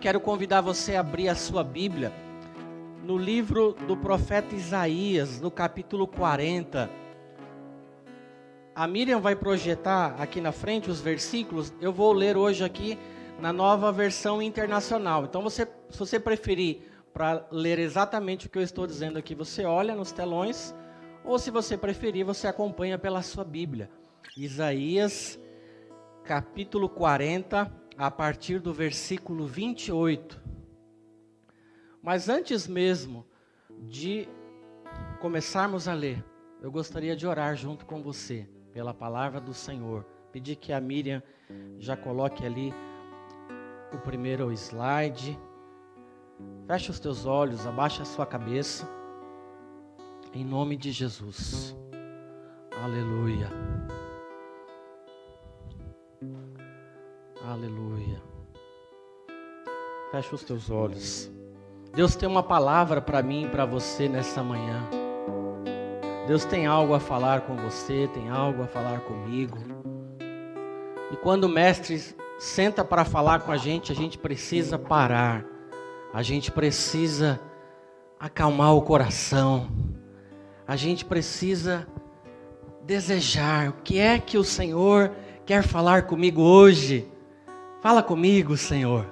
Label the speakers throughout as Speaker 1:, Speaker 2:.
Speaker 1: quero convidar você a abrir a sua Bíblia no livro do profeta Isaías, no capítulo 40. A Miriam vai projetar aqui na frente os versículos. Eu vou ler hoje aqui na nova versão internacional. Então, se você preferir para ler exatamente o que eu estou dizendo aqui, você olha nos telões, ou se você preferir, você acompanha pela sua Bíblia. Isaías, capítulo 40, a partir do versículo 28. Mas antes mesmo de começarmos a ler, eu gostaria de orar junto com você, pela palavra do Senhor. Pedir que a Miriam já coloque ali o primeiro slide. Feche os teus olhos, abaixa a sua cabeça. Em nome de Jesus. Aleluia. Aleluia. Feche os teus olhos. Deus tem uma palavra para mim e para você nessa manhã. Deus tem algo a falar com você, tem algo a falar comigo. E quando o mestre senta para falar com a gente precisa parar. A gente precisa acalmar o coração. A gente precisa desejar. O que é que o Senhor quer falar comigo hoje? Fala comigo, Senhor.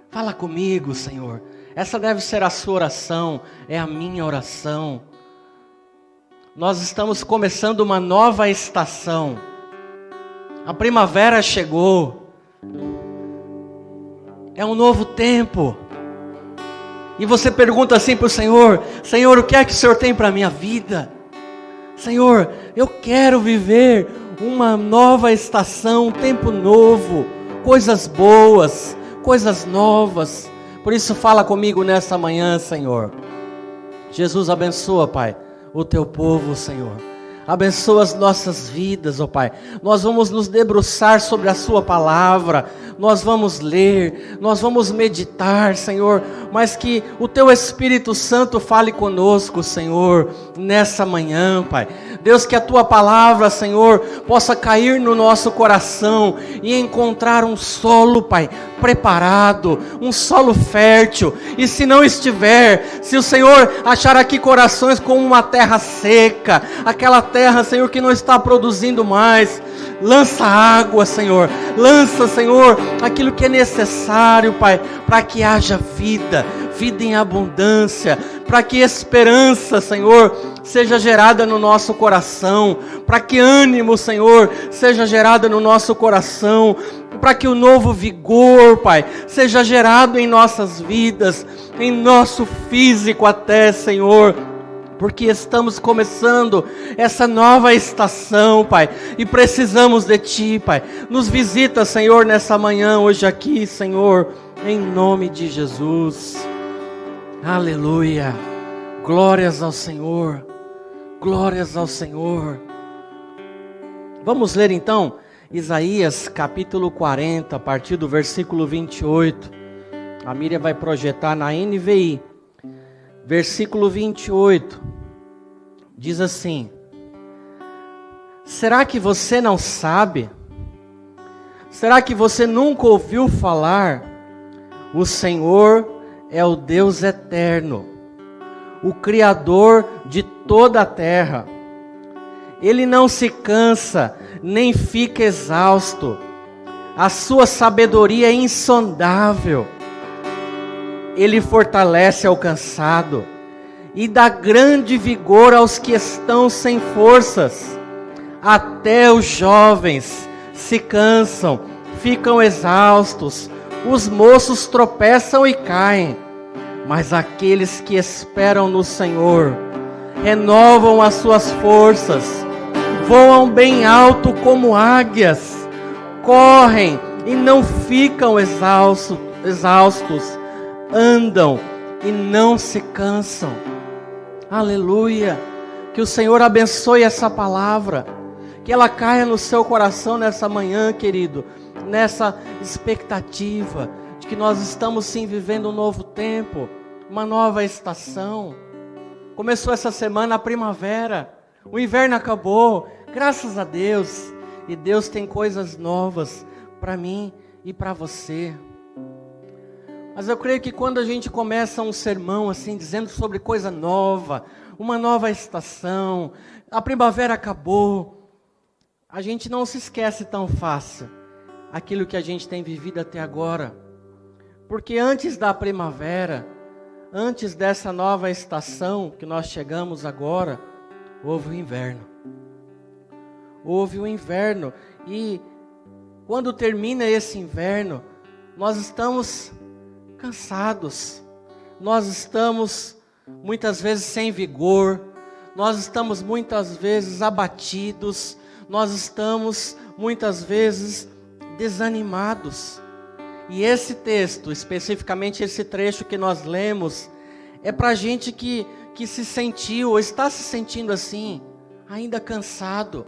Speaker 1: Fala comigo, Senhor. Essa deve ser a sua oração, é a minha oração. Nós estamos começando uma nova estação. A primavera chegou. É um novo tempo. E você pergunta assim para o Senhor: Senhor, o que é que o Senhor tem para a minha vida? Senhor, eu quero viver uma nova estação, um tempo novo, coisas boas, coisas novas. Por isso fala comigo nessa manhã, Senhor. Jesus, abençoa, Pai, o teu povo, Senhor. Abençoa as nossas vidas, ó Pai. Nós vamos nos debruçar sobre a sua palavra. Nós vamos ler, nós vamos meditar, Senhor. Mas que o teu Espírito Santo fale conosco, Senhor, nessa manhã, Pai. Deus, que a tua palavra, Senhor, possa cair no nosso coração e encontrar um solo, Pai, preparado, um solo fértil. E se não estiver, se o Senhor achar aqui corações como uma terra seca, aquela terra, Senhor, que não está produzindo mais, lança água, Senhor. Lança, Senhor, aquilo que é necessário, Pai, para que haja vida, vida em abundância, para que esperança, Senhor, seja gerada no nosso coração, para que ânimo, Senhor, seja gerado no nosso coração, para que o novo vigor, Pai, seja gerado em nossas vidas, em nosso físico até, Senhor. Porque estamos começando essa nova estação, Pai, e precisamos de Ti, Pai. Nos visita, Senhor, nessa manhã, hoje aqui, Senhor, em nome de Jesus. Aleluia. Glórias ao Senhor. Glórias ao Senhor. Vamos ler então Isaías capítulo 40, a partir do versículo 28. A Miriam vai projetar na NVI. Versículo 28, diz assim: será que você não sabe? Será que você nunca ouviu falar? O Senhor é o Deus eterno, o Criador de toda a terra. Ele não se cansa, nem fica exausto. A sua sabedoria é insondável. Ele fortalece ao cansado e dá grande vigor aos que estão sem forças. Até os jovens se cansam, ficam exaustos, os moços tropeçam e caem. Mas aqueles que esperam no Senhor renovam as suas forças, voam bem alto como águias, correm e não ficam exaustos, andam e não se cansam. Aleluia. Que o Senhor abençoe essa palavra, que ela caia no seu coração nessa manhã, querido, nessa expectativa de que nós estamos sim vivendo um novo tempo, uma nova estação. Começou essa semana a primavera, o inverno acabou, graças a Deus, e Deus tem coisas novas para mim e para você. Mas eu creio que quando a gente começa um sermão assim, dizendo sobre coisa nova, uma nova estação, a primavera acabou, a gente não se esquece tão fácil aquilo que a gente tem vivido até agora. Porque antes da primavera, antes dessa nova estação que nós chegamos agora, houve o inverno. Houve o inverno. E quando termina esse inverno, nós estamos cansados. Nós estamos muitas vezes sem vigor. Nós estamos muitas vezes abatidos. Nós estamos muitas vezes desanimados. E esse texto, especificamente esse trecho que nós lemos, é para gente que se sentiu, ou está se sentindo assim, ainda cansado,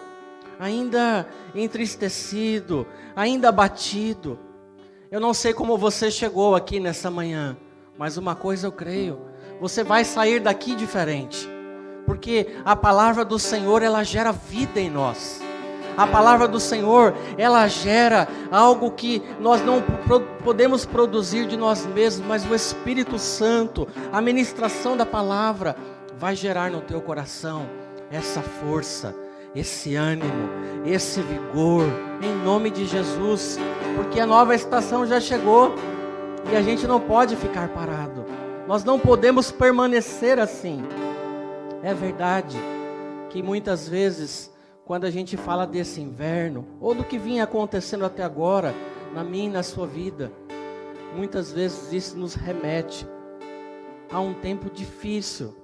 Speaker 1: ainda entristecido, ainda abatido. Eu não sei como você chegou aqui nessa manhã, mas uma coisa eu creio, você vai sair daqui diferente, porque a palavra do Senhor, ela gera vida em nós. A palavra do Senhor, ela gera algo que nós não podemos produzir de nós mesmos, mas o Espírito Santo, a ministração da palavra, vai gerar no teu coração essa força, esse ânimo, esse vigor, em nome de Jesus, porque a nova estação já chegou e a gente não pode ficar parado, nós não podemos permanecer assim. É verdade que muitas vezes, quando a gente fala desse inverno, ou do que vinha acontecendo até agora, na minha e na sua vida, muitas vezes isso nos remete a um tempo difícil,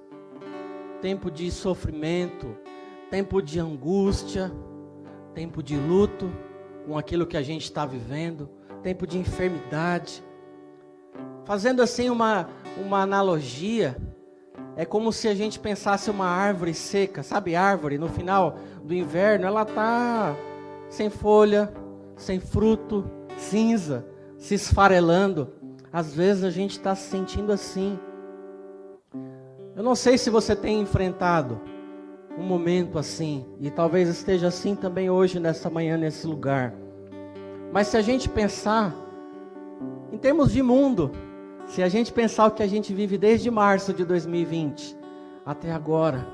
Speaker 1: tempo de sofrimento, tempo de angústia, tempo de luto com aquilo que a gente está vivendo, tempo de enfermidade. Fazendo assim uma analogia, é como se a gente pensasse uma árvore seca, sabe árvore? No final do inverno, ela está sem folha, sem fruto, cinza, se esfarelando. Às vezes a gente está se sentindo assim. Eu não sei se você tem enfrentado um momento assim, e talvez esteja assim também hoje, nessa manhã, nesse lugar. Mas se a gente pensar, em termos de mundo, se a gente pensar o que a gente vive desde março de 2020 até agora,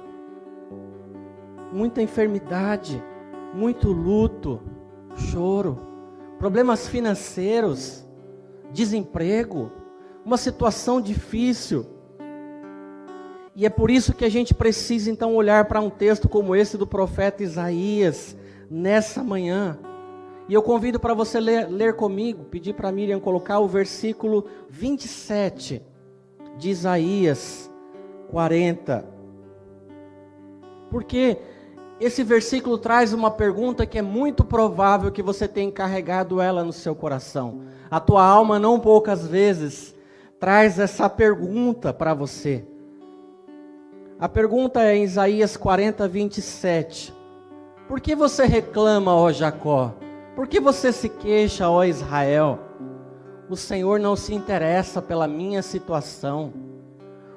Speaker 1: muita enfermidade, muito luto, choro, problemas financeiros, desemprego, uma situação difícil. E é por isso que a gente precisa então olhar para um texto como esse do profeta Isaías, nessa manhã. E eu convido para você ler comigo, pedir para a Miriam colocar o versículo 27 de Isaías 40. Porque esse versículo traz uma pergunta que é muito provável que você tenha carregado ela no seu coração. A tua alma não poucas vezes traz essa pergunta para você. A pergunta é em Isaías 40, 27. Por que você reclama, ó Jacó? Por que você se queixa, ó Israel? O Senhor não se interessa pela minha situação.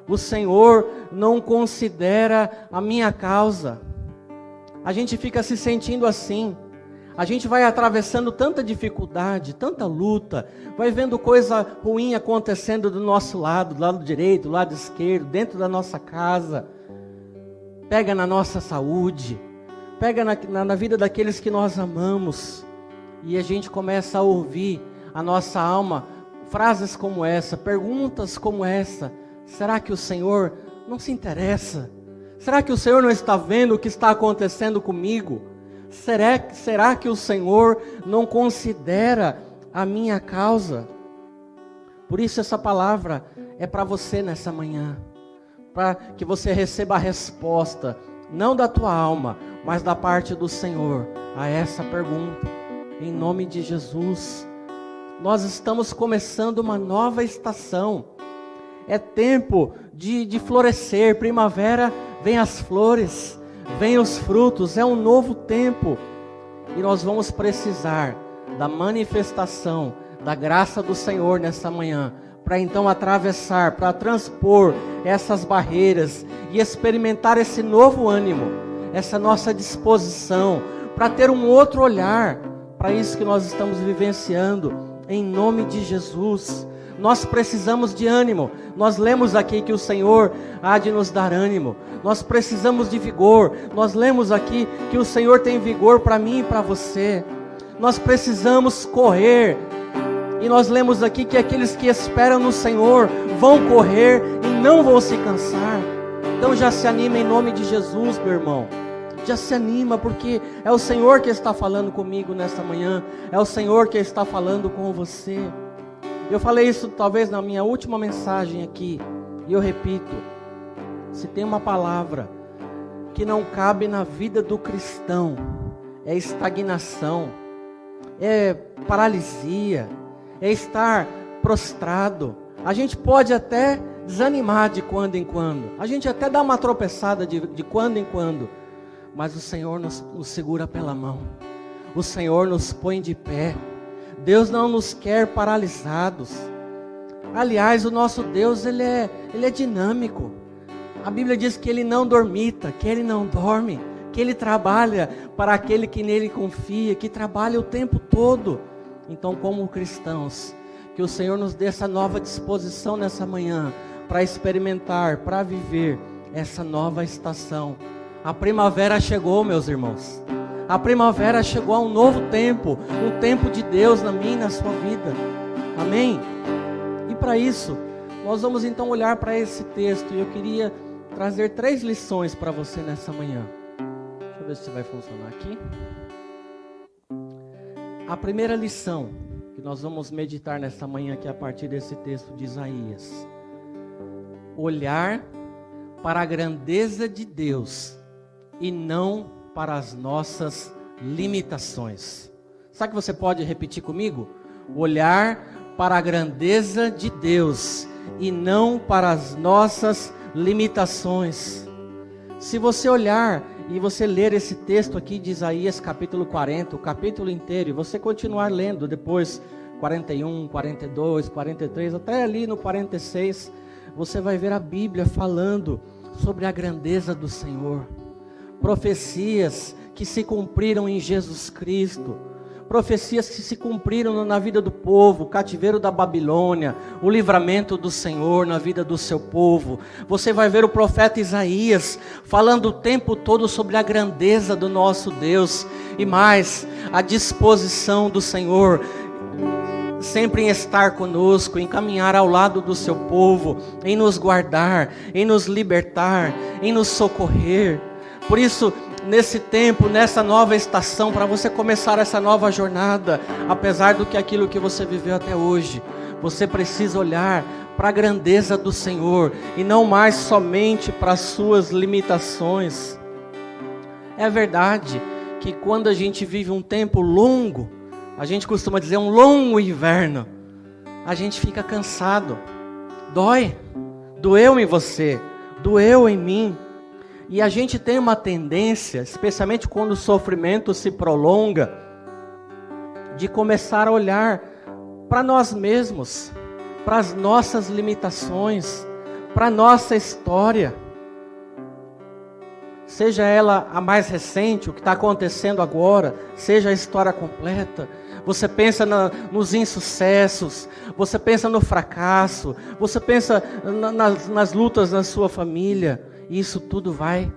Speaker 1: O Senhor não considera a minha causa. A gente fica se sentindo assim. A gente vai atravessando tanta dificuldade, tanta luta, vai vendo coisa ruim acontecendo do nosso lado, do lado direito, do lado esquerdo, dentro da nossa casa. Pega na nossa saúde, pega na vida daqueles que nós amamos. E a gente começa a ouvir a nossa alma, frases como essa, perguntas como essa. Será que o Senhor não se interessa? Será que o Senhor não está vendo o que está acontecendo comigo? Será que o Senhor não considera a minha causa? Por isso essa palavra é para você nessa manhã, para que você receba a resposta, não da tua alma, mas da parte do Senhor, a essa pergunta. Em nome de Jesus, nós estamos começando uma nova estação. É tempo de florescer. Primavera, vem as flores, vem os frutos. É um novo tempo. E nós vamos precisar da manifestação da graça do Senhor nessa manhã, para então atravessar, para transpor essas barreiras e experimentar esse novo ânimo, essa nossa disposição, para ter um outro olhar para isso que nós estamos vivenciando, em nome de Jesus. Nós precisamos de ânimo. Nós lemos aqui que o Senhor há de nos dar ânimo. Nós precisamos de vigor. Nós lemos aqui que o Senhor tem vigor para mim e para você. Nós precisamos correr. E nós lemos aqui que aqueles que esperam no Senhor vão correr e não vão se cansar. Então já se anima em nome de Jesus, meu irmão. Já se anima, porque é o Senhor que está falando comigo nesta manhã. É o Senhor que está falando com você. Eu falei isso talvez na minha última mensagem aqui. E eu repito. Se tem uma palavra que não cabe na vida do cristão, é estagnação, é paralisia, é estar prostrado. A gente pode até desanimar de quando em quando. A gente até dá uma tropeçada de quando em quando. Mas o Senhor nos segura pela mão. O Senhor nos põe de pé. Deus não nos quer paralisados. Aliás, o nosso Deus, Ele é dinâmico. A Bíblia diz que Ele não dormita, que Ele não dorme, que Ele trabalha para aquele que nele confia, que trabalha o tempo todo. Então, como cristãos, que o Senhor nos dê essa nova disposição nessa manhã, para experimentar, para viver essa nova estação. A primavera chegou, meus irmãos. A primavera chegou a um novo tempo, um tempo de Deus na minha e na sua vida. Amém? E para isso, nós vamos então olhar para esse texto. E eu queria trazer 3 lições para você nessa manhã. Deixa eu ver se vai funcionar aqui. A primeira lição que nós vamos meditar nessa manhã, que é a partir desse texto de Isaías. Olhar para a grandeza de Deus e não para as nossas limitações. Sabe que você pode repetir comigo? Olhar para a grandeza de Deus e não para as nossas limitações. Se você olhar e você ler esse texto aqui de Isaías capítulo 40, o capítulo inteiro, e você continuar lendo depois 41, 42, 43, até ali no 46, você vai ver a Bíblia falando sobre a grandeza do Senhor. Profecias que se cumpriram em Jesus Cristo. Profecias que se cumpriram na vida do povo, o cativeiro da Babilônia, o livramento do Senhor na vida do seu povo. Você vai ver o profeta Isaías falando o tempo todo sobre a grandeza do nosso Deus. E mais, a disposição do Senhor sempre em estar conosco, em caminhar ao lado do seu povo, em nos guardar, em nos libertar, em nos socorrer. Por isso, nesse tempo, nessa nova estação, para você começar essa nova jornada, apesar do que aquilo que você viveu até hoje, você precisa olhar para a grandeza do Senhor e não mais somente para as suas limitações. É verdade que quando a gente vive um tempo longo, a gente costuma dizer um longo inverno, a gente fica cansado, doeu em você, doeu em mim. E a gente tem uma tendência, especialmente quando o sofrimento se prolonga, de começar a olhar para nós mesmos, para as nossas limitações, para a nossa história. Seja ela a mais recente, o que está acontecendo agora, seja a história completa. Você pensa nos insucessos, você pensa no fracasso, você pensa nas lutas na sua família. Isso tudo vai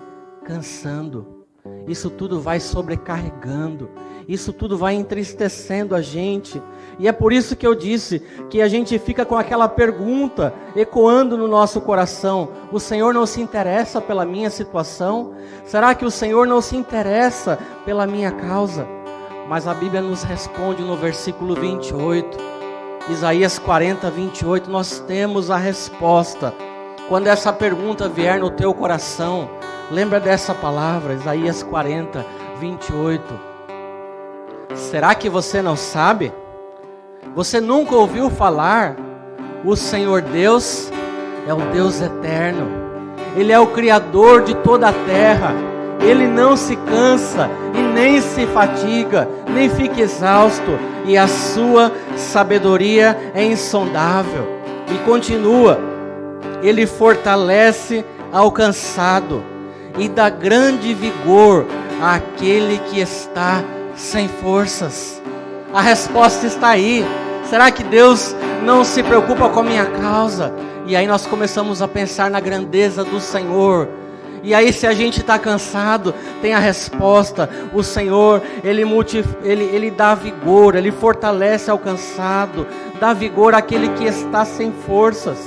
Speaker 1: cansando, isso tudo vai sobrecarregando, isso tudo vai entristecendo a gente. E é por isso que eu disse que a gente fica com aquela pergunta ecoando no nosso coração: o Senhor não se interessa pela minha situação? Será que o Senhor não se interessa pela minha causa? Mas a Bíblia nos responde no versículo 28, Isaías 40, 28, nós temos a resposta. Quando essa pergunta vier no teu coração, lembra dessa palavra, Isaías 40, 28. Será que você não sabe? Você nunca ouviu falar? O Senhor Deus é o Deus eterno. Ele é o Criador de toda a terra. Ele não se cansa e nem se fatiga, nem fica exausto. E a sua sabedoria é insondável. E continua: Ele fortalece ao cansado e dá grande vigor àquele que está sem forças. A resposta está aí. Será que Deus não se preocupa com a minha causa. E aí nós começamos a pensar na grandeza do Senhor. E aí, se a gente está cansado, tem a resposta. O Senhor, Ele dá vigor, Ele fortalece ao cansado, dá vigor àquele que está sem forças.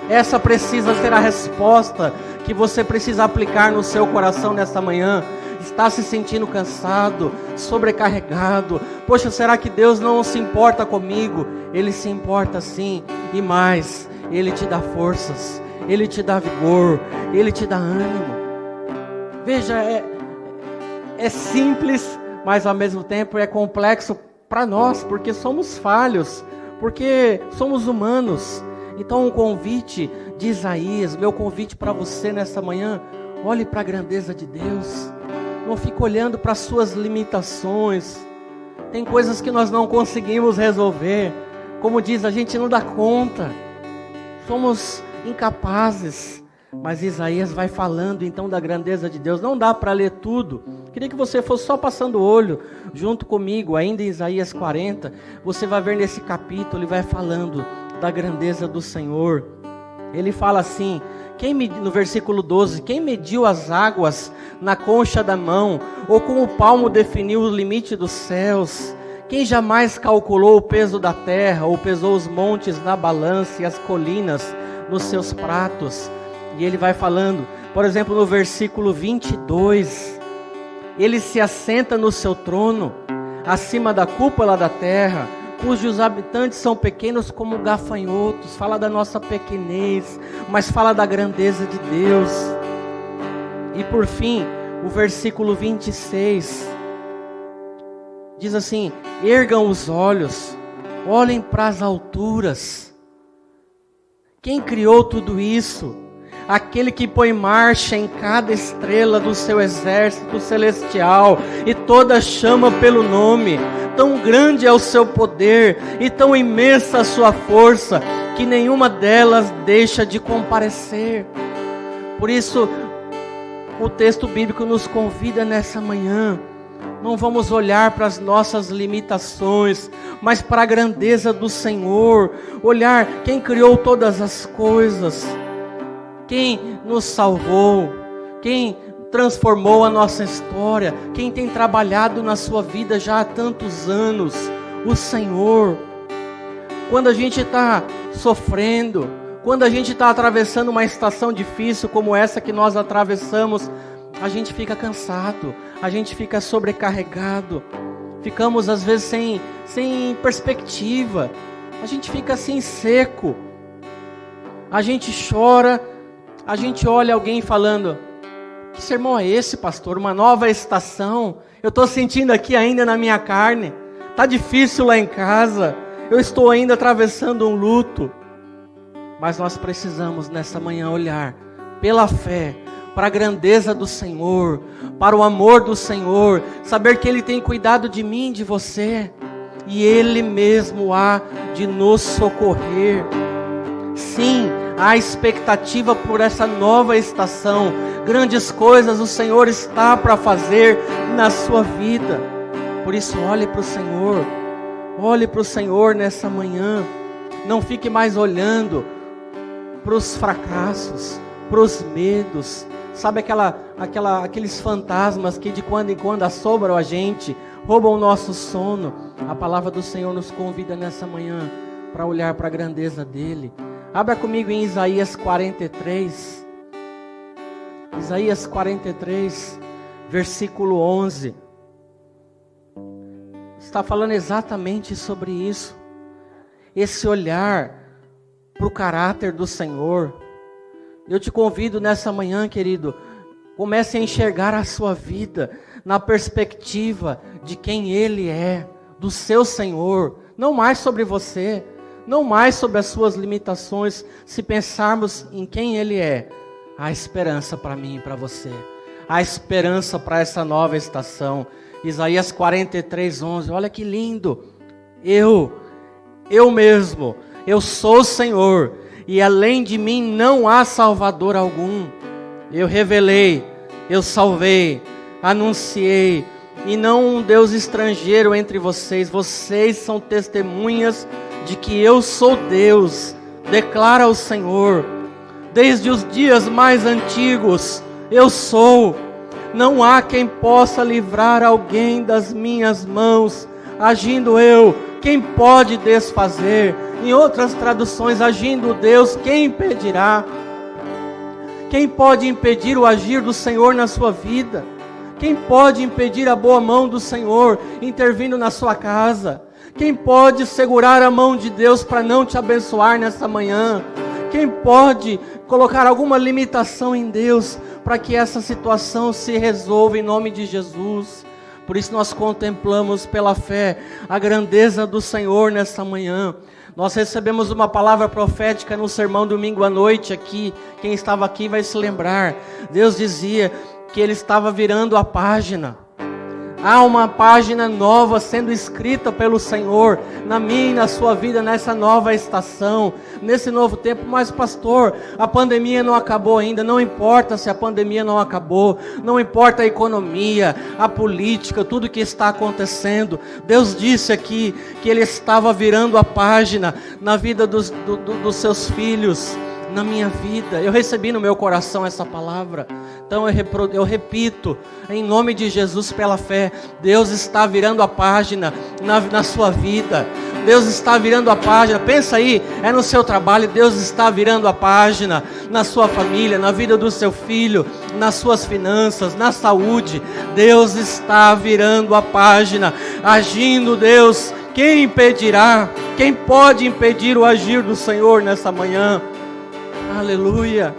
Speaker 1: Essa precisa ser a resposta que você precisa aplicar no seu coração nesta manhã. Está se sentindo cansado, sobrecarregado? Poxa, será que Deus não se importa comigo? Ele se importa sim, e mais, Ele te dá forças, Ele te dá vigor, Ele te dá ânimo. Veja, é simples, mas ao mesmo tempo é complexo para nós, porque somos falhos, porque somos humanos. Então o convite de Isaías, meu convite para você nessa manhã, olhe para a grandeza de Deus. Não fique olhando para as suas limitações. Tem coisas que nós não conseguimos resolver. Como diz, a gente não dá conta. Somos incapazes. Mas Isaías vai falando então da grandeza de Deus. Não dá para ler tudo. Queria que você fosse só passando o olho junto comigo, ainda em Isaías 40. Você vai ver nesse capítulo, ele vai falando da grandeza do Senhor. Ele fala assim, no versículo 12: quem mediu as águas na concha da mão, ou com o palmo definiu o limite dos céus? Quem jamais calculou o peso da terra, ou pesou os montes na balança e as colinas nos seus pratos? E ele vai falando, por exemplo, no versículo 22, ele se assenta no seu trono, acima da cúpula da terra, cujos habitantes são pequenos como gafanhotos. Fala da nossa pequenez, mas fala da grandeza de Deus. E por fim, o versículo 26, diz assim: ergam os olhos, olhem para as alturas. Quem criou tudo isso? Aquele que põe marcha em cada estrela do seu exército celestial, e toda chama pelo nome. Tão grande é o seu poder, e tão imensa a sua força, que nenhuma delas deixa de comparecer. Por isso, o texto bíblico nos convida nessa manhã. Não vamos olhar para as nossas limitações, mas para a grandeza do Senhor. Olhar quem criou todas as coisas, quem nos salvou, quem transformou a nossa história, quem tem trabalhado na sua vida já há tantos anos, o Senhor. Quando a gente está sofrendo, quando a gente está atravessando uma estação difícil como essa que nós atravessamos, a gente fica cansado, a gente fica sobrecarregado, ficamos às vezes sem perspectiva, a gente fica assim seco, a gente chora, a gente olha alguém falando: que sermão é esse, pastor? Uma nova estação? Eu estou sentindo aqui ainda na minha carne, está difícil lá em casa, eu estou ainda atravessando um luto. Mas nós precisamos nessa manhã olhar pela fé para a grandeza do Senhor, para o amor do Senhor, saber que Ele tem cuidado de mim, de você, e Ele mesmo há de nos socorrer. Sim, há expectativa por essa nova estação. Grandes coisas o Senhor está para fazer na sua vida. Por isso, olhe para o Senhor. Olhe para o Senhor nessa manhã. Não fique mais olhando para os fracassos, para os medos. Sabe aqueles fantasmas que de quando em quando assombram a gente, roubam o nosso sono? A palavra do Senhor nos convida nessa manhã para olhar para a grandeza dEle. Abra comigo em Isaías 43. Isaías 43, versículo 11. Está falando exatamente sobre isso. Esse olhar para o caráter do Senhor. Eu te convido nessa manhã, querido, comece a enxergar a sua vida na perspectiva de quem Ele é, do seu Senhor, não mais sobre você, não mais sobre as suas limitações. Se pensarmos em quem Ele é, há esperança para mim e para você, há esperança para essa nova estação. Isaías 43, 11, olha que lindo. Eu mesmo, eu sou o Senhor, e além de mim não há Salvador algum. Eu revelei, eu salvei, anunciei, e não um Deus estrangeiro entre vocês. Vocês são testemunhas de que eu sou Deus, declara o Senhor. Desde os dias mais antigos, eu sou. Não há quem possa livrar alguém das minhas mãos. Agindo eu, quem pode desfazer? Em outras traduções, agindo Deus, quem impedirá? Quem pode impedir o agir do Senhor na sua vida? Quem pode impedir a boa mão do Senhor intervindo na sua casa? Quem pode segurar a mão de Deus para não te abençoar nessa manhã? Quem pode colocar alguma limitação em Deus para que essa situação se resolva em nome de Jesus? Por isso nós contemplamos pela fé a grandeza do Senhor nessa manhã. Nós recebemos uma palavra profética no sermão domingo à noite aqui. Quem estava aqui vai se lembrar. Deus dizia que Ele estava virando a página. Há uma página nova sendo escrita pelo Senhor na minha e na sua vida nessa nova estação, nesse novo tempo. Mas pastor, a pandemia não acabou ainda. Não importa se a pandemia não acabou, não importa a economia, a política, tudo que está acontecendo. Deus disse aqui que Ele estava virando a página na vida dos seus filhos, na minha vida. Eu recebi no meu coração essa palavra. Então eu repito, em nome de Jesus, pela fé, Deus está virando a página na sua vida. Deus está virando a página. Pensa aí, é no seu trabalho. Deus está virando a página na sua família, na vida do seu filho, nas suas finanças, na saúde. Deus está virando a página, agindo Deus. Quem impedirá? Quem pode impedir o agir do Senhor nessa manhã? Aleluia.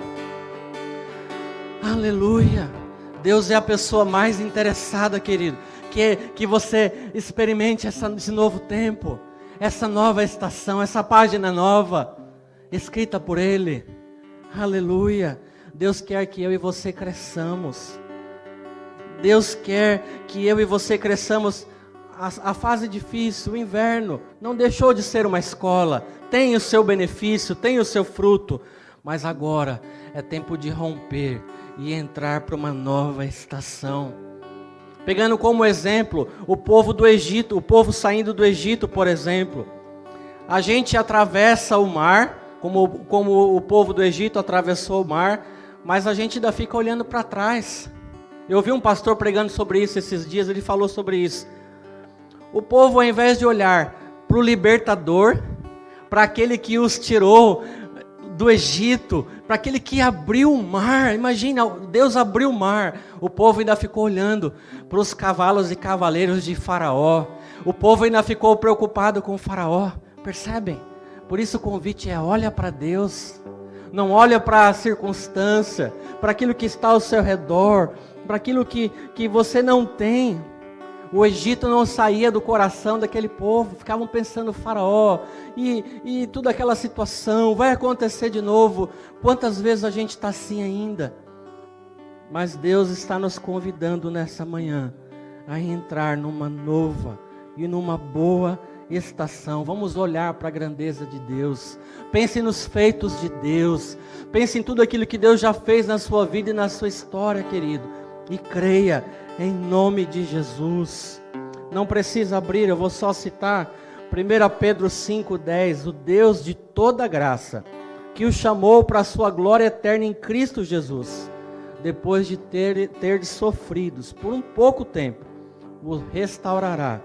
Speaker 1: Aleluia. Deus é a pessoa mais interessada, querido, que você experimente esse novo tempo, essa nova estação, essa página nova, escrita por Ele. Aleluia. Deus quer que eu e você cresçamos. Deus quer que eu e você cresçamos. A fase difícil, o inverno, não deixou de ser uma escola. Tem o seu benefício, tem o seu fruto. Mas agora é tempo de romper e entrar para uma nova estação. Pegando como exemplo o povo do Egito, o povo saindo do Egito, por exemplo. A gente atravessa o mar, como o povo do Egito atravessou o mar, mas a gente ainda fica olhando para trás. Eu ouvi um pastor pregando sobre isso esses dias, ele falou sobre isso. O povo, ao invés de olhar para o libertador, para aquele que os tirou do Egito, para aquele que abriu o mar, imagina, Deus abriu o mar, o povo ainda ficou olhando para os cavalos e cavaleiros de Faraó, o povo ainda ficou preocupado com o Faraó, percebem? Por isso o convite é: olha para Deus, não olha para a circunstância, para aquilo que está ao seu redor, para aquilo que você não tem. O Egito não saía do coração daquele povo, ficavam pensando Faraó, e toda aquela situação, vai acontecer de novo. Quantas vezes a gente está assim ainda? Mas Deus está nos convidando nessa manhã a entrar numa nova e numa boa estação. Vamos olhar para a grandeza de Deus, pense nos feitos de Deus, pense em tudo aquilo que Deus já fez na sua vida e na sua história, querido, e creia em nome de Jesus. Não precisa abrir, eu vou só citar 1 Pedro 5,10. O Deus de toda graça, que o chamou para a sua glória eterna em Cristo Jesus, depois de ter sofridos por um pouco tempo, os restaurará,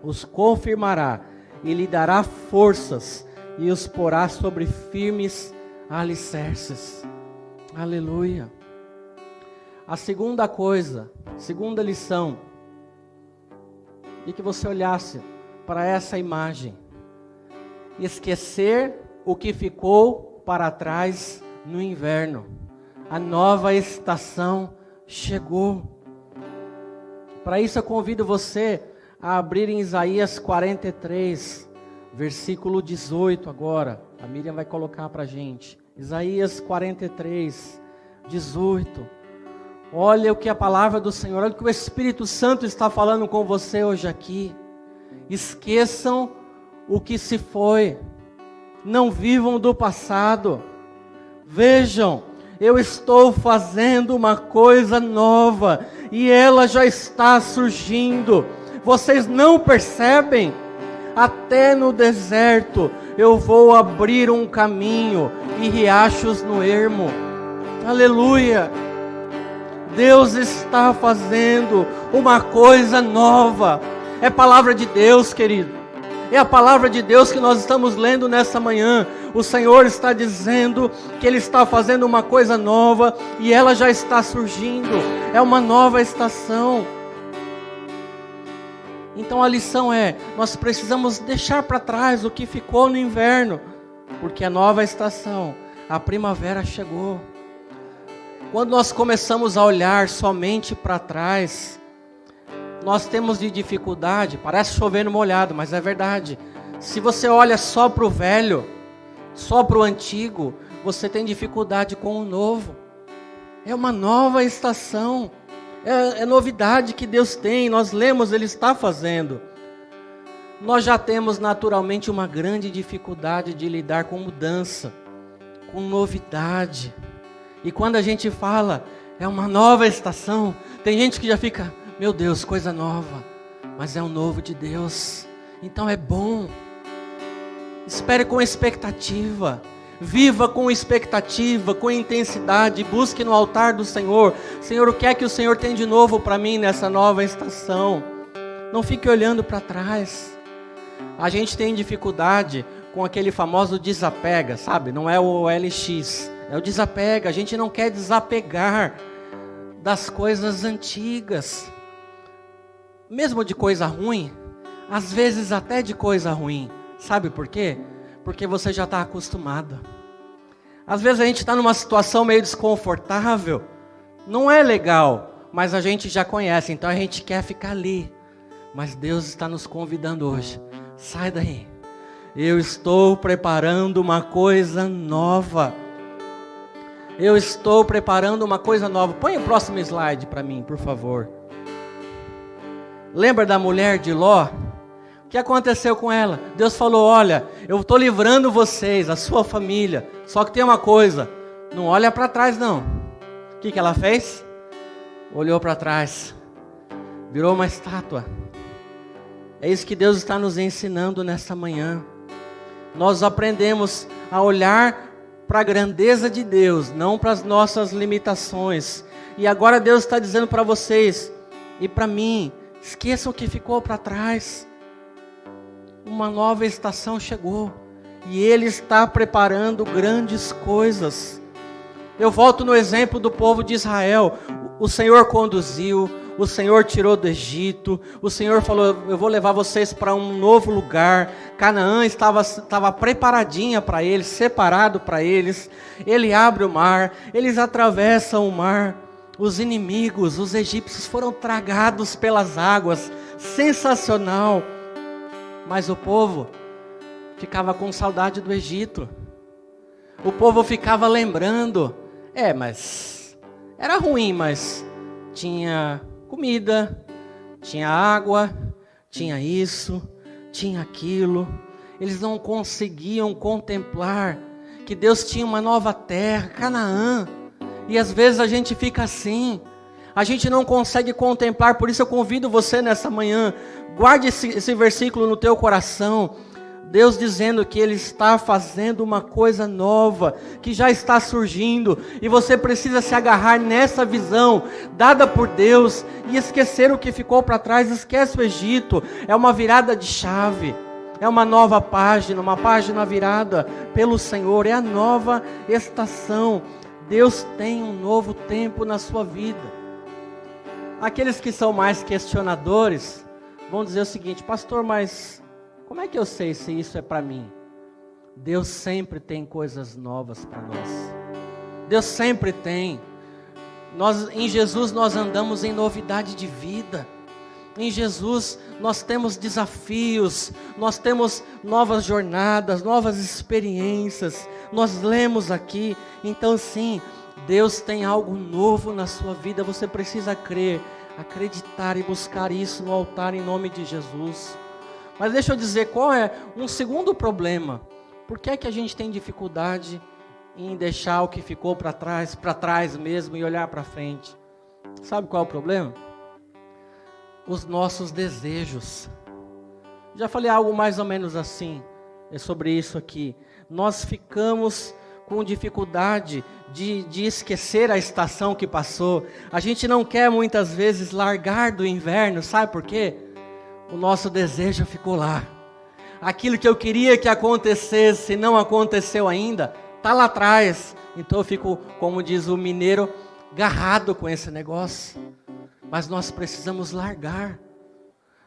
Speaker 1: os confirmará e lhe dará forças e os porá sobre firmes alicerces. Aleluia. A segunda coisa, segunda lição, e que você olhasse para essa imagem: esquecer o que ficou para trás no inverno. A nova estação chegou. Para isso eu convido você a abrir em Isaías 43, versículo 18 agora. A Miriam vai colocar para a gente. Isaías 43, 18. Olha o que a palavra do Senhor, olha o que o Espírito Santo está falando com você hoje aqui. Esqueçam o que se foi. Não vivam do passado. Vejam, eu estou fazendo uma coisa nova e ela já está surgindo. Vocês não percebem? Até no deserto eu vou abrir um caminho e riachos no ermo. Aleluia! Deus está fazendo uma coisa nova. É palavra de Deus, querido. É a palavra de Deus que nós estamos lendo nessa manhã. O Senhor está dizendo que Ele está fazendo uma coisa nova e ela já está surgindo. É uma nova estação. Então a lição é, nós precisamos deixar para trás o que ficou no inverno, porque a nova estação, a primavera chegou. Quando nós começamos a olhar somente para trás, nós temos de dificuldade, parece chover no molhado, mas é verdade. Se você olha só para o velho, só para o antigo, você tem dificuldade com o novo. É uma nova estação. É novidade que Deus tem, nós lemos, Ele está fazendo. Nós já temos naturalmente uma grande dificuldade de lidar com mudança, com novidade. E quando a gente fala, é uma nova estação, tem gente que já fica, meu Deus, coisa nova. Mas é o novo de Deus, então é bom. Espere com expectativa. Viva com expectativa, com intensidade, busque no altar do Senhor. Senhor, o que é que o Senhor tem de novo para mim nessa nova estação? Não fique olhando para trás. A gente tem dificuldade com aquele famoso desapega, sabe? Não é o LX, é o desapega. A gente não quer desapegar das coisas antigas. Mesmo de coisa ruim, às vezes até de coisa ruim. Sabe por quê? Porque você já está acostumado. Às vezes a gente está numa situação meio desconfortável. Não é legal, mas a gente já conhece. Então a gente quer ficar ali. Mas Deus está nos convidando hoje. Sai daí. Eu estou preparando uma coisa nova. Eu estou preparando uma coisa nova. Põe o próximo slide para mim, por favor. Lembra da mulher de Ló? O que aconteceu com ela? Deus falou, olha, eu estou livrando vocês, a sua família. Só que tem uma coisa, não olha para trás não. O que ela fez? Olhou para trás, virou uma estátua. É isso que Deus está nos ensinando nessa manhã. Nós aprendemos a olhar para a grandeza de Deus, não para as nossas limitações. E agora Deus está dizendo para vocês, e para mim, esqueçam o que ficou para trás. Uma nova estação chegou e Ele está preparando grandes coisas. Eu volto no exemplo do povo de Israel. O Senhor conduziu, o Senhor tirou do Egito, o Senhor falou, eu vou levar vocês para um novo lugar. Canaã estava preparadinha para eles, separado para eles. Ele abre o mar, eles atravessam o mar. Os inimigos, os egípcios foram tragados pelas águas. Sensacional. Mas o povo ficava com saudade do Egito. O povo ficava lembrando. Mas era ruim, mas tinha comida, tinha água, tinha isso, tinha aquilo. Eles não conseguiam contemplar que Deus tinha uma nova terra, Canaã. E às vezes a gente fica assim. A gente não consegue contemplar, por isso eu convido você nessa manhã, guarde esse versículo no teu coração. Deus dizendo que Ele está fazendo uma coisa nova, que já está surgindo, e você precisa se agarrar nessa visão, dada por Deus, e esquecer o que ficou para trás. Esquece o Egito, é uma virada de chave, é uma nova página, uma página virada pelo Senhor, é a nova estação. Deus tem um novo tempo na sua vida. Aqueles que são mais questionadores vão dizer o seguinte, pastor, mas como é que eu sei se isso é para mim? Deus sempre tem coisas novas para nós. Deus sempre tem. Em Jesus nós andamos em novidade de vida. Em Jesus nós temos desafios, nós temos novas jornadas, novas experiências. Nós lemos aqui, então sim, Deus tem algo novo na sua vida. Você precisa crer, acreditar e buscar isso no altar em nome de Jesus. Mas deixa eu dizer, qual é um segundo problema? Por que é que a gente tem dificuldade em deixar o que ficou para trás mesmo e olhar para frente? Sabe qual é o problema? Os nossos desejos. Já falei algo mais ou menos assim, sobre isso aqui. Nós ficamos com dificuldade de esquecer a estação que passou. A gente não quer muitas vezes largar do inverno, sabe por quê? O nosso desejo ficou lá. Aquilo que eu queria que acontecesse, não aconteceu ainda, está lá atrás. Então eu fico, como diz o mineiro, agarrado com esse negócio. Mas nós precisamos largar.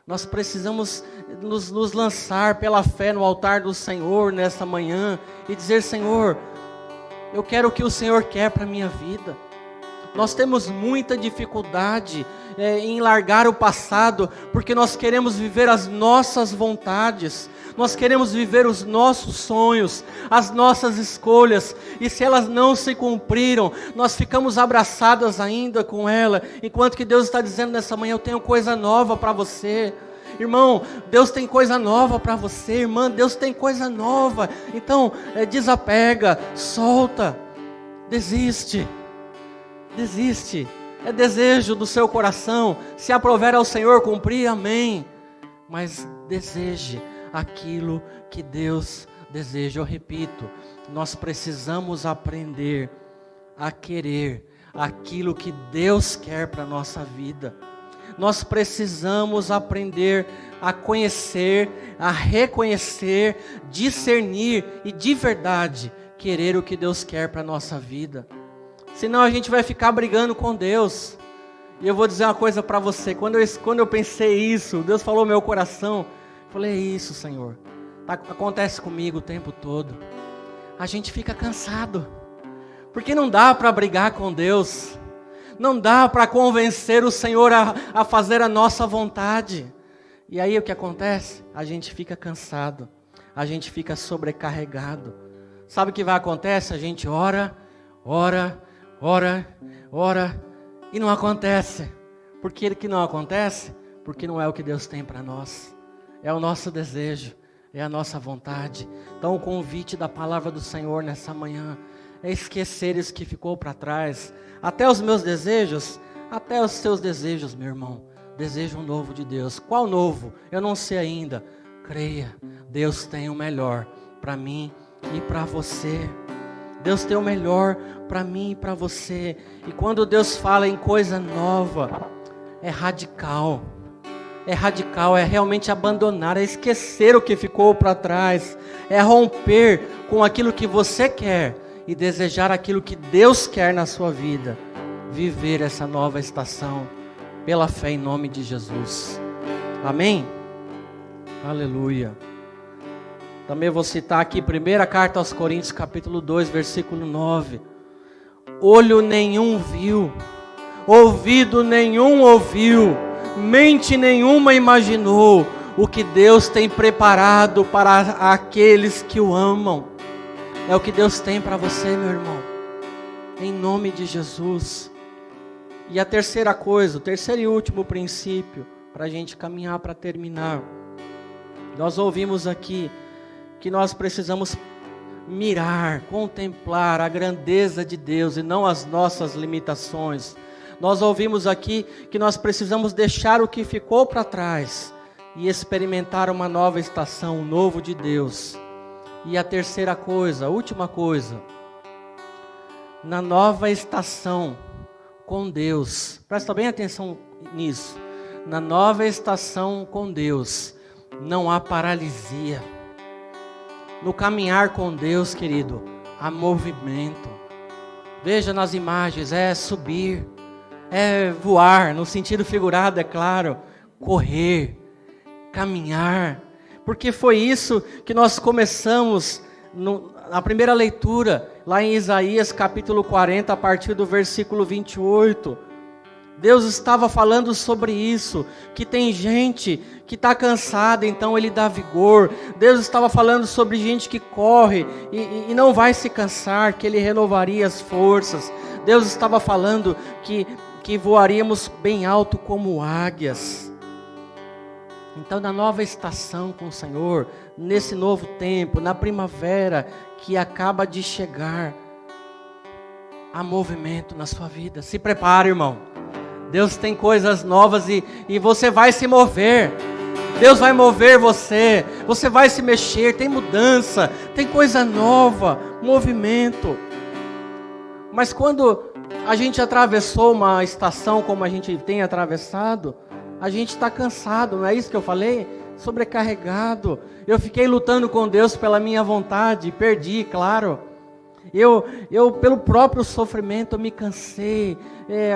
Speaker 1: Nós precisamos nos lançar pela fé no altar do Senhor nessa manhã e dizer: Senhor, eu quero o que o Senhor quer para a minha vida. Nós temos muita dificuldade em largar o passado, porque nós queremos viver as nossas vontades, nós queremos viver os nossos sonhos, as nossas escolhas, e se elas não se cumpriram, nós ficamos abraçadas ainda com ela, enquanto que Deus está dizendo nessa manhã: eu tenho coisa nova para você. Irmão, Deus tem coisa nova para você. Irmã, Deus tem coisa nova. Então, desapega, solta, desiste. É desejo do seu coração. Se aprover ao Senhor cumprir, amém. Mas deseje aquilo que Deus deseja. Eu repito, nós precisamos aprender a querer aquilo que Deus quer para a nossa vida. Nós precisamos aprender a conhecer, a reconhecer, discernir e de verdade querer o que Deus quer para a nossa vida. Senão a gente vai ficar brigando com Deus. E eu vou dizer uma coisa para você: quando eu pensei isso, Deus falou no meu coração, eu falei: é isso, Senhor, acontece comigo o tempo todo. A gente fica cansado, porque não dá para brigar com Deus. Não dá para convencer o Senhor a fazer a nossa vontade. E aí o que acontece? A gente fica cansado, a gente fica sobrecarregado. Sabe o que vai acontecer? A gente ora, e não acontece. Por que não acontece? Porque não é o que Deus tem para nós. É o nosso desejo, é a nossa vontade. Então o convite da palavra do Senhor nessa manhã é esquecer isso que ficou para trás. Até os meus desejos, até os seus desejos, meu irmão. Desejo um novo de Deus. Qual novo? Eu não sei ainda. Creia, Deus tem o melhor para mim e para você. Deus tem o melhor para mim e para você. E quando Deus fala em coisa nova, é radical. É radical, é realmente abandonar, é esquecer o que ficou para trás. É romper com aquilo que você quer e desejar aquilo que Deus quer na sua vida. Viver essa nova estação pela fé em nome de Jesus. Amém? Aleluia. Também vou citar aqui 1ª carta aos Coríntios, capítulo 2, versículo 9. Olho nenhum viu, ouvido nenhum ouviu, mente nenhuma imaginou o que Deus tem preparado para aqueles que o amam. É o que Deus tem para você, meu irmão, em nome de Jesus. E a terceira coisa, o terceiro e último princípio, para a gente caminhar para terminar. Nós ouvimos aqui que nós precisamos mirar, contemplar a grandeza de Deus e não as nossas limitações. Nós ouvimos aqui que nós precisamos deixar o que ficou para trás e experimentar uma nova estação, um novo de Deus. E a terceira coisa, a última coisa, na nova estação com Deus, presta bem atenção nisso, na nova estação com Deus, não há paralisia. No caminhar com Deus, querido, há movimento. Veja nas imagens, é subir, é voar, no sentido figurado, é claro, correr, caminhar. Porque foi isso que nós começamos na primeira leitura, lá em Isaías capítulo 40, a partir do versículo 28. Deus estava falando sobre isso, que tem gente que está cansada, então Ele dá vigor. Deus estava falando sobre gente que corre e não vai se cansar, que Ele renovaria as forças. Deus estava falando que voaríamos bem alto como águias. Então, na nova estação com o Senhor, nesse novo tempo, na primavera que acaba de chegar, há movimento na sua vida. Se prepare, irmão. Deus tem coisas novas e você vai se mover. Deus vai mover você. Você vai se mexer. Tem mudança. Tem coisa nova. Movimento. Mas quando a gente atravessou uma estação como a gente tem atravessado, a gente está cansado. Não é isso que eu falei? Sobrecarregado. Eu fiquei lutando com Deus pela minha vontade. Perdi, claro. Eu pelo próprio sofrimento, eu me cansei.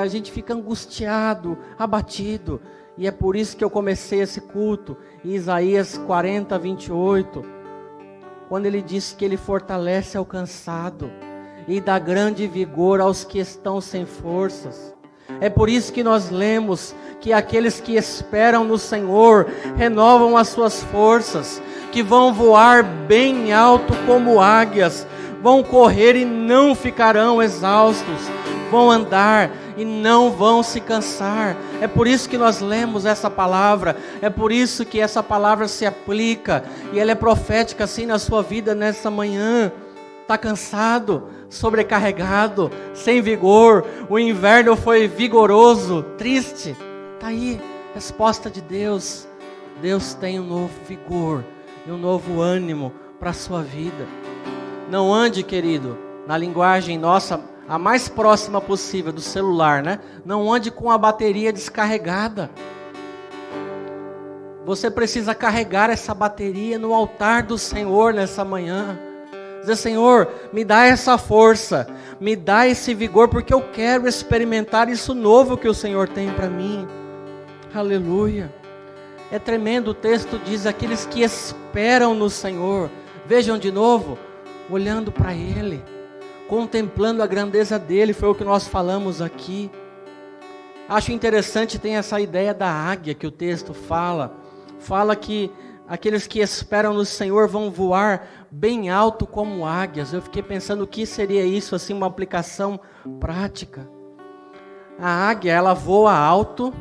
Speaker 1: A gente fica angustiado, abatido. E é por isso que eu comecei esse culto, em Isaías 40, 28, quando ele disse que ele fortalece ao cansado e dá grande vigor aos que estão sem forças. É por isso que nós lemos que aqueles que esperam no Senhor renovam as suas forças, que vão voar bem alto como águias, vão correr e não ficarão exaustos, vão andar e não vão se cansar. É por isso que nós lemos essa palavra, é por isso que essa palavra se aplica, e ela é profética assim na sua vida nessa manhã. Está cansado, sobrecarregado, sem vigor, o inverno foi vigoroso, triste, está aí, resposta de Deus. Deus tem um novo vigor e um novo ânimo para a sua vida. Não ande, querido, na linguagem nossa, a mais próxima possível do celular, né? Não ande com a bateria descarregada. Você precisa carregar essa bateria no altar do Senhor nessa manhã. Dizer: Senhor, me dá essa força, me dá esse vigor, porque eu quero experimentar isso novo que o Senhor tem para mim. Aleluia. É tremendo, o texto diz: aqueles que esperam no Senhor. Vejam de novo, olhando para Ele, contemplando a grandeza dEle, foi o que nós falamos aqui. Acho interessante, tem essa ideia da águia que o texto fala que aqueles que esperam no Senhor vão voar bem alto como águias. Eu fiquei pensando o que seria isso, assim, uma aplicação prática. A águia, ela voa alto,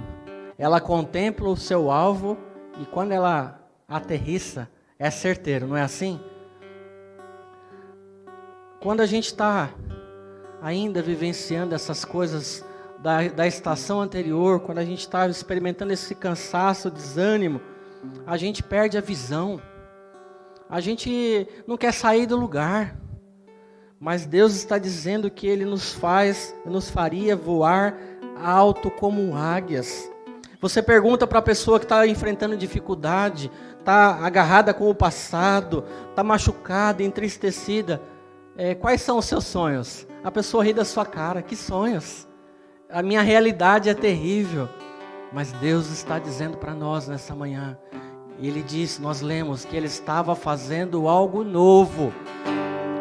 Speaker 1: ela contempla o seu alvo, e quando ela aterrissa, é certeiro, não é assim? Quando a gente está ainda vivenciando essas coisas da estação anterior, quando a gente está experimentando esse cansaço, desânimo, a gente perde a visão, a gente não quer sair do lugar, mas Deus está dizendo que Ele nos faria voar alto como águias. Você pergunta para a pessoa que está enfrentando dificuldade, está agarrada com o passado, está machucada, entristecida, quais são os seus sonhos? A pessoa ri da sua cara: que sonhos? A minha realidade é terrível. Mas Deus está dizendo para nós nessa manhã, e Ele diz, nós lemos, que Ele estava fazendo algo novo,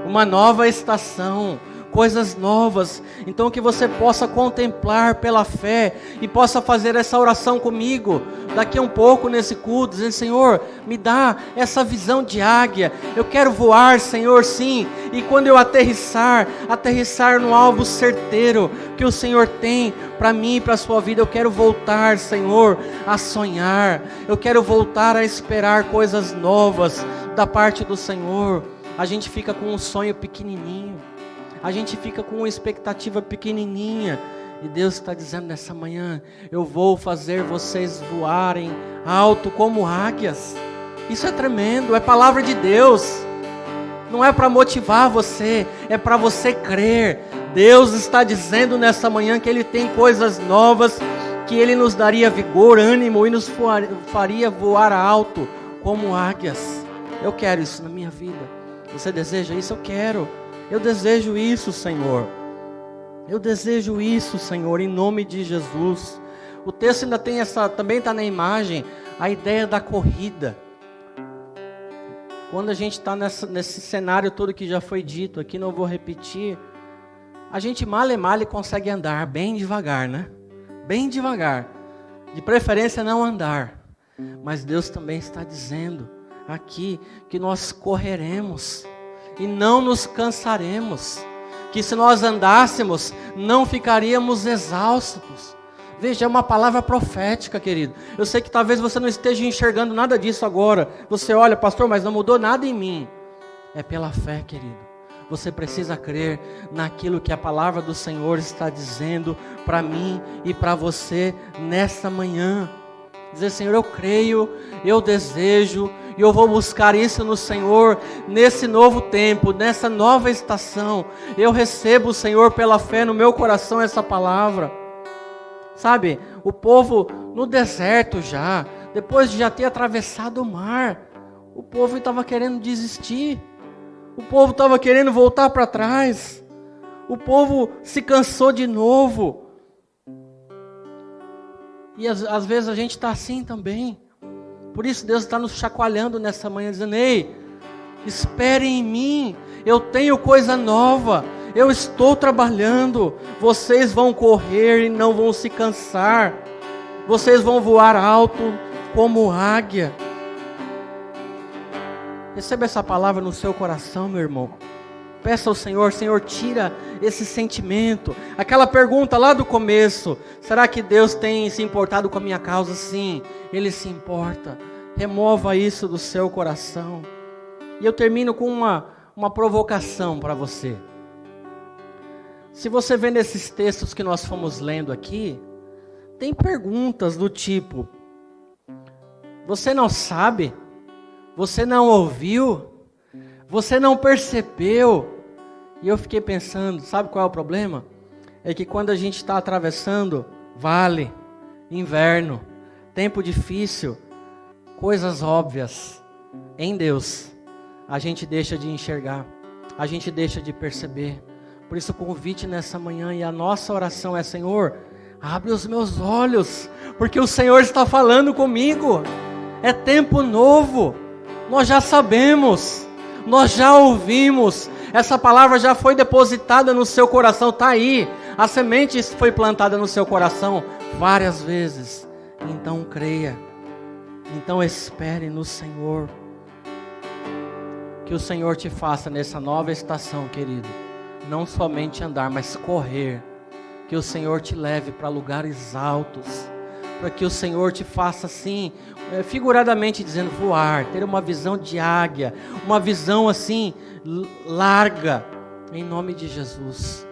Speaker 1: uma nova estação, coisas novas. Então que você possa contemplar pela fé e possa fazer essa oração comigo daqui a um pouco nesse culto, dizendo: Senhor, me dá essa visão de águia, eu quero voar, Senhor, sim, e quando eu aterrissar no alvo certeiro que o Senhor tem para mim e para a sua vida, eu quero voltar, Senhor, a sonhar, eu quero voltar a esperar coisas novas da parte do Senhor. A gente fica com um sonho pequenininho, a gente fica com uma expectativa pequenininha, e Deus está dizendo nessa manhã: eu vou fazer vocês voarem alto como águias. Isso é tremendo, é palavra de Deus, não é para motivar você, é para você crer. Deus está dizendo nessa manhã que Ele tem coisas novas, que Ele nos daria vigor, ânimo e nos faria voar alto como águias. Eu quero isso na minha vida. Você deseja isso? Eu quero. Eu desejo isso, Senhor. Eu desejo isso, Senhor, em nome de Jesus. O texto ainda tem também está na imagem, a ideia da corrida. Quando a gente está nesse cenário todo que já foi dito aqui, não vou repetir, a gente mal consegue andar bem devagar, né? Bem devagar. De preferência não andar. Mas Deus também está dizendo aqui que nós correremos e não nos cansaremos, que se nós andássemos não ficaríamos exaustos. Veja, é uma palavra profética, querido. Eu sei que talvez você não esteja enxergando nada disso agora. Você olha: pastor, mas não mudou nada em mim. É pela fé, querido. Você precisa crer naquilo que a palavra do Senhor está dizendo para mim e para você nesta manhã. Dizer: Senhor, eu creio, eu desejo, e eu vou buscar isso no Senhor, nesse novo tempo, nessa nova estação. Eu recebo, Senhor, pela fé no meu coração essa palavra. Sabe, o povo no deserto já, depois de já ter atravessado o mar, o povo estava querendo desistir. O povo estava querendo voltar para trás. O povo se cansou de novo. E às vezes a gente está assim também. Por isso Deus está nos chacoalhando nessa manhã, dizendo: ei, esperem em mim, eu tenho coisa nova, eu estou trabalhando, vocês vão correr e não vão se cansar, vocês vão voar alto como águia. Receba essa palavra no seu coração, meu irmão. Peça ao Senhor: Senhor, tira esse sentimento. Aquela pergunta lá do começo: será que Deus tem se importado com a minha causa? Sim, Ele se importa. Remova isso do seu coração. E eu termino com uma provocação para você. Se você vê nesses textos que nós fomos lendo aqui, tem perguntas do tipo: você não sabe? Você não ouviu? Você não percebeu? E eu fiquei pensando, sabe qual é o problema? É que quando a gente está atravessando vale, inverno, tempo difícil, coisas óbvias em Deus, a gente deixa de enxergar, a gente deixa de perceber. Por isso o convite nessa manhã e a nossa oração é: Senhor, abre os meus olhos, porque o Senhor está falando comigo. É tempo novo, nós já sabemos, nós já ouvimos, essa palavra já foi depositada no seu coração, está aí, a semente foi plantada no seu coração várias vezes. Então creia, então espere no Senhor. Que o Senhor te faça nessa nova estação, querido, não somente andar, mas correr. Que o Senhor te leve para lugares altos, para que o Senhor te faça assim, figuradamente dizendo, voar, ter uma visão de águia, uma visão assim, larga, em nome de Jesus.